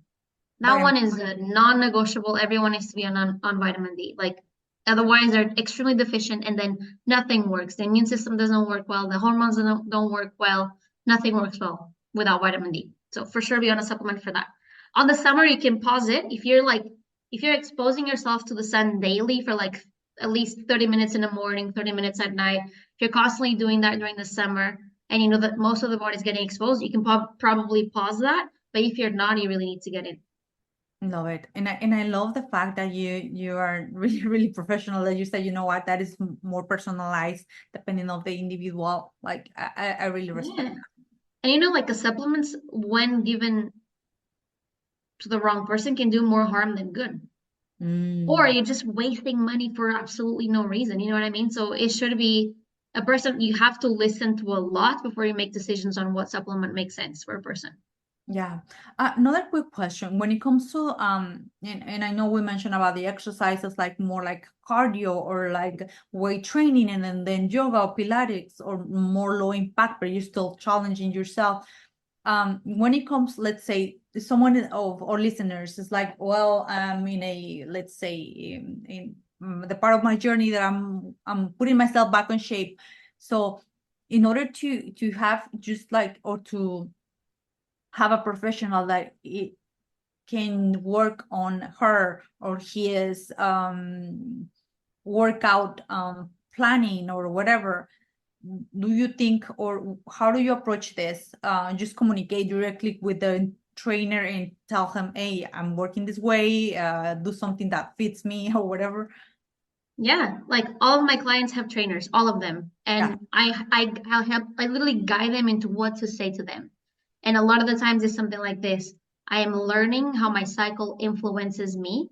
Speaker 2: That
Speaker 1: Vitamin.
Speaker 2: one is a non-negotiable. Everyone needs to be on vitamin D. Like otherwise, they're extremely deficient, and then nothing works. The immune system doesn't work well. The hormones don't work well. Nothing works well without vitamin D. So for sure, be on a supplement for that. On the summer, you can pause it if you're exposing yourself to the sun daily for like at least 30 minutes in the morning, 30 minutes at night. If you're constantly doing that during the summer, and you know that most of the body's getting exposed, you can probably pause that. But if you're not, you really need to get in.
Speaker 1: Love it. And I love the fact that you are really, really professional, that you say, you know what, that is more personalized depending on the individual. Like I really respect
Speaker 2: Yeah. And you know, like the supplements, when given to the wrong person, can do more harm than good.
Speaker 1: that.
Speaker 2: Or
Speaker 1: Mm.
Speaker 2: you're just wasting money for absolutely no reason. You know what I mean? So it should be a person, you have to listen to a lot before you make decisions on what supplement makes sense for a person.
Speaker 1: Yeah. Another quick question. When it comes to and I know we mentioned about the exercises like more like cardio or like weight training, and then yoga or Pilates or more low impact, but you're still challenging yourself. When it comes, let's say someone of our listeners is like, well, I'm in a, let's say in the part of my journey that I'm putting myself back on shape. So in order to have just like, or to have a professional that it can work on her or his workout planning or whatever, do you think, or how do you approach this? Just communicate directly with the trainer and tell him, hey, I'm working this way, do something that fits me or whatever.
Speaker 2: Yeah, like all of my clients have trainers, all of them.
Speaker 1: Yeah.
Speaker 2: And I literally guide them into what to say to them. And a lot of the times it's something like this. I am learning how my cycle influences me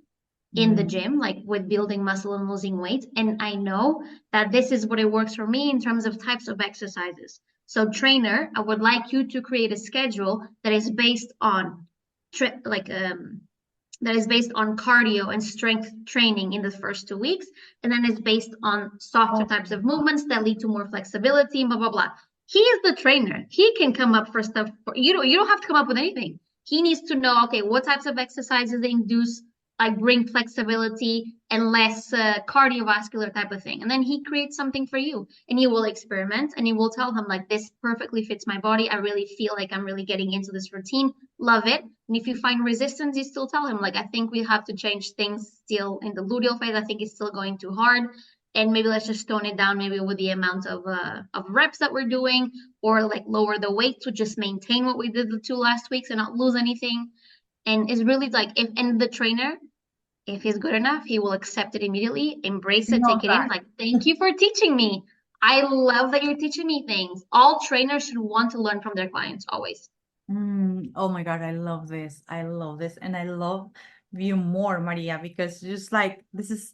Speaker 2: in the
Speaker 1: Mm.
Speaker 2: gym, like with building muscle and losing weight. And I know that this is what it works for me in terms of types of exercises. So, trainer, I would like you to create a schedule that is based on tri- like that is based on cardio and strength training in the first 2 weeks, and then it's based on softer
Speaker 1: Oh
Speaker 2: types
Speaker 1: my
Speaker 2: of
Speaker 1: God.
Speaker 2: movements that lead to more flexibility, blah blah blah. He is the trainer. He can come up for stuff. You don't have to come up with anything. He needs to know, okay, what types of exercises they induce, like bring flexibility and less cardiovascular type of thing. And then he creates something for you, and you will experiment, and you will tell him like, this perfectly fits my body. I really feel like I'm really getting into this routine. Love it. And if you find resistance, you still tell him like, I think we have to change things still in the luteal phase. I think it's still going too hard. And maybe let's just tone it down, maybe with the amount of reps that we're doing, or like lower the weight to just maintain what we did the 2 last weeks and not lose anything. And it's really like, if and the trainer, if he's good enough, he will accept it immediately, embrace it,
Speaker 1: No,
Speaker 2: take it in.
Speaker 1: God.
Speaker 2: Like, thank you for teaching me. I love that you're teaching me things. All trainers should want to learn from their clients always.
Speaker 1: Oh my God, I love this. I love this. And I love you more, Maria, because just like this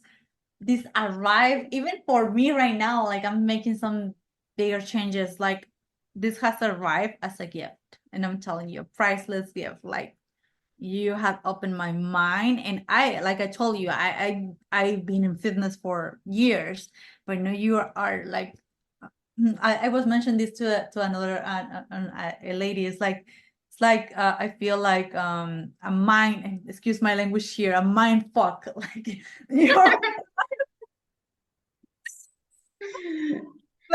Speaker 1: arrived, even for me right now, like I'm making some bigger changes. Like this has arrived as a gift. And I'm telling you, a priceless gift. Like you have opened my mind. And like I told you, I've been in fitness for years, but no, you are like, I was mentioning this to another a lady. It's like I feel like a mind. Excuse my language here. A mind fuck. Like you're like,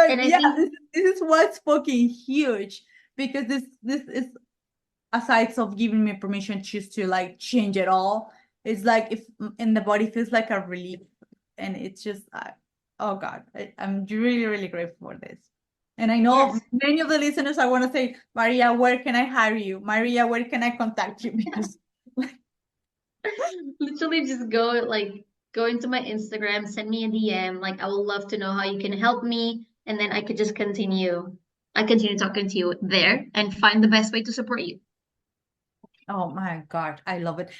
Speaker 2: And I
Speaker 1: yeah.
Speaker 2: think,
Speaker 1: This is what's fucking huge, because this is, aside of giving me permission just to like change it all. It's like if in the body feels like a relief, and it's just oh God, I'm really really grateful for this. And I know
Speaker 2: yes,
Speaker 1: many of the listeners, I want to say, Maria, where can I hire you? Maria, where can I contact you? Because
Speaker 2: literally just go into my Instagram, send me a DM. Like, I would love to know how you can help me, and then I continue talking to you there and find the best way to support you.
Speaker 1: oh my God, I love it.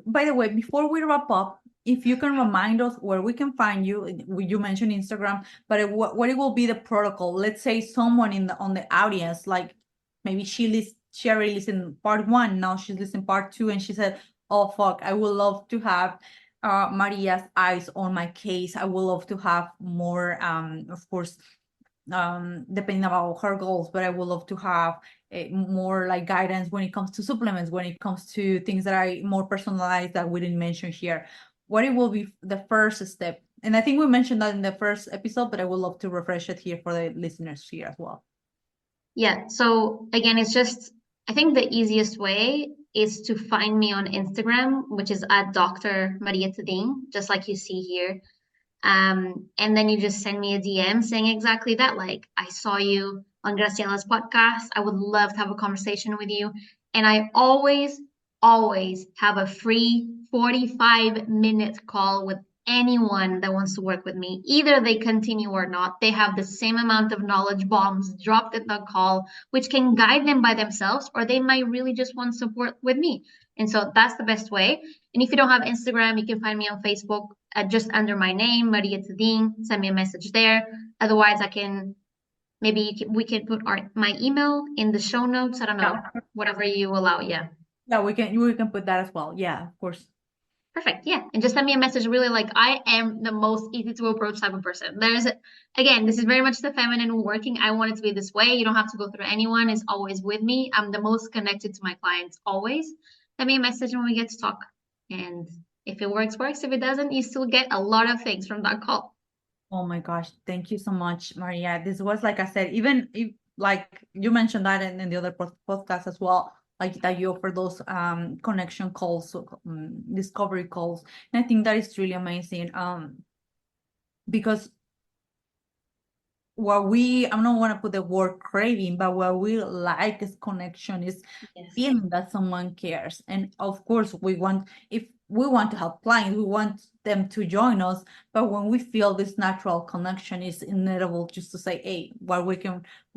Speaker 1: By the way, before we wrap up, if you can remind us where we can find you. You mentioned Instagram, but what it will be the protocol? Let's say someone in the on the audience, like maybe she already listened part one, now she's listening part two, and she said, "Oh fuck, I would love to have Maria's eyes on my case. I would love to have more, of course, depending about her goals, but I would love to have more like guidance when it comes to supplements, when it comes to things that are more personalized that we didn't mention here. What it will be the first step? And I think we mentioned that in the first episode, but I would love to refresh it here for the listeners here as well.
Speaker 2: Yeah. So again, it's just, I think the easiest way is to find me on Instagram, which is at Dr. Maria Tedim, just like you see here. And then you just send me a DM saying exactly that. Like, I saw you on Graciela's podcast. I would love to have a conversation with you. And I always have a free 45-minute call with anyone that wants to work with me. Either they continue or not, they have the same amount of knowledge bombs dropped in the call, which can guide them by themselves, or they might really just want support with me. And so that's the best way. And if you don't have Instagram, you can find me on Facebook just under my name, Maria Tedim. Send me a message there. Otherwise, I can we can put my email in the show notes. I don't know,
Speaker 1: Yeah.
Speaker 2: whatever you allow. Yeah.
Speaker 1: Yeah, we can put that as well. Yeah, of course.
Speaker 2: Perfect. Yeah. And just send me a message. Really, like, I am the most easy to approach type of person. Again, this is very much the feminine working. I want it to be this way. You don't have to go through anyone. It's always with me. I'm the most connected to my clients always. Send me a message when we get to talk. And if it works, works. If it doesn't, you still get a lot of things from that call.
Speaker 1: Oh my gosh, thank you so much, Maria. This was, like I said, even if, like you mentioned that in the other podcast as well, like that you offer those connection calls, discovery calls. And I think that is really amazing. Because what we, I don't want to put the word craving, but what we like is connection, is
Speaker 2: Yes.
Speaker 1: feeling that someone cares. And of course, if we want to help clients, we want them to join us. But when we feel this natural connection, is inevitable just to say, hey,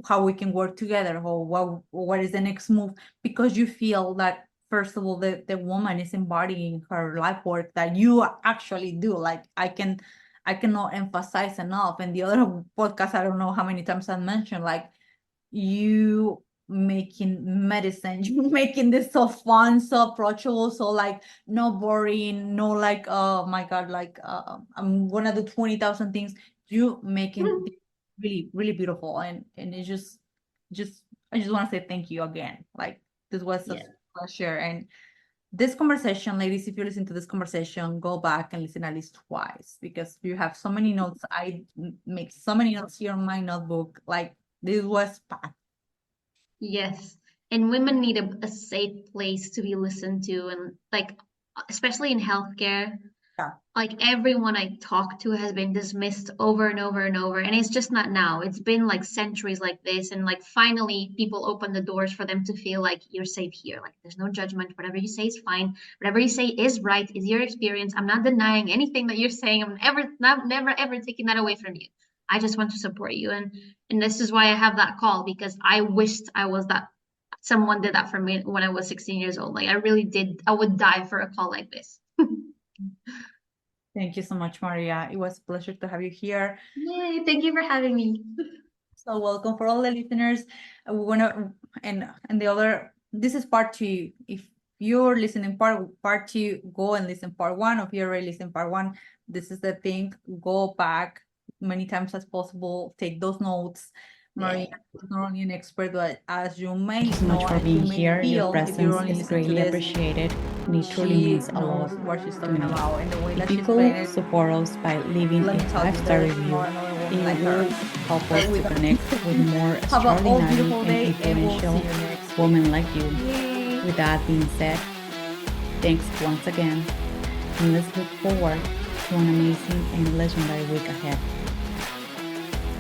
Speaker 1: how we can work together, or what is the next move? Because you feel that, first of all, the woman is embodying her life work that you actually do. Like I cannot emphasize enough. And the other podcast, I don't know how many times I mentioned, like you making medicine, you making this so fun, so approachable, so like no boring, no like, oh my God, like I'm gonna do 20,000 things. You making this really, really beautiful. And it's just, I just want to say thank you again. Like this was such
Speaker 2: Yeah.
Speaker 1: a pleasure. And this conversation, ladies, if you listen to this conversation, go back and listen at least twice, because you have so many notes. I make so many notes here on my notebook. Like this was packed.
Speaker 2: Yes. And women need a safe place to be listened to, and like especially in healthcare,
Speaker 1: Yeah.
Speaker 2: like everyone I talk to has been dismissed over and over and over. And it's just not now. It's been like centuries like this. And like finally people open the doors for them to feel like you're safe here. Like there's no judgment. Whatever you say is fine. Whatever you say is right, is your experience. I'm not denying anything that you're saying. I'm never ever taking that away from you. I just want to support you. And this is why I have that call, because I wished I was that someone did that for me when I was 16 years old. Like I really did. I would die for a call like this.
Speaker 1: Thank you so much, Maria. It was a pleasure to have you here.
Speaker 2: Yay, thank you for having me.
Speaker 1: So welcome for all the listeners. We wanna and the other. This is part two. If you're listening part two, go and listen part one. If you already listened part one, this is the thing. Go back many times as possible. Take those notes. Maria
Speaker 2: Yeah.
Speaker 1: is not only an expert, but as you may
Speaker 3: Thank you so much
Speaker 1: know,
Speaker 3: for
Speaker 1: as you
Speaker 3: being
Speaker 1: may
Speaker 3: here. Your
Speaker 1: feel, if you
Speaker 3: presence
Speaker 1: only
Speaker 3: is
Speaker 1: listen to
Speaker 3: greatly
Speaker 1: this,
Speaker 3: appreciated, and it truly
Speaker 1: she
Speaker 3: means a lot
Speaker 1: knows what she's
Speaker 3: to
Speaker 1: talking
Speaker 3: me.
Speaker 1: about, and the way
Speaker 3: If
Speaker 1: that
Speaker 3: you
Speaker 1: she explained
Speaker 3: could
Speaker 1: it.
Speaker 3: support us by leaving
Speaker 1: Let
Speaker 3: a
Speaker 1: me tell you,
Speaker 3: 5-star
Speaker 1: there is
Speaker 3: review,
Speaker 1: not another woman
Speaker 3: it
Speaker 1: like her.
Speaker 3: will help
Speaker 1: But
Speaker 3: us to
Speaker 1: with
Speaker 3: connect with more
Speaker 1: have an all
Speaker 3: extraordinary
Speaker 1: beautiful
Speaker 3: and
Speaker 1: day, and we'll see
Speaker 3: influential
Speaker 1: you next week.
Speaker 3: women like you.
Speaker 1: Yay!
Speaker 3: With that being said, thanks once again, and let's look forward to an amazing and legendary week ahead.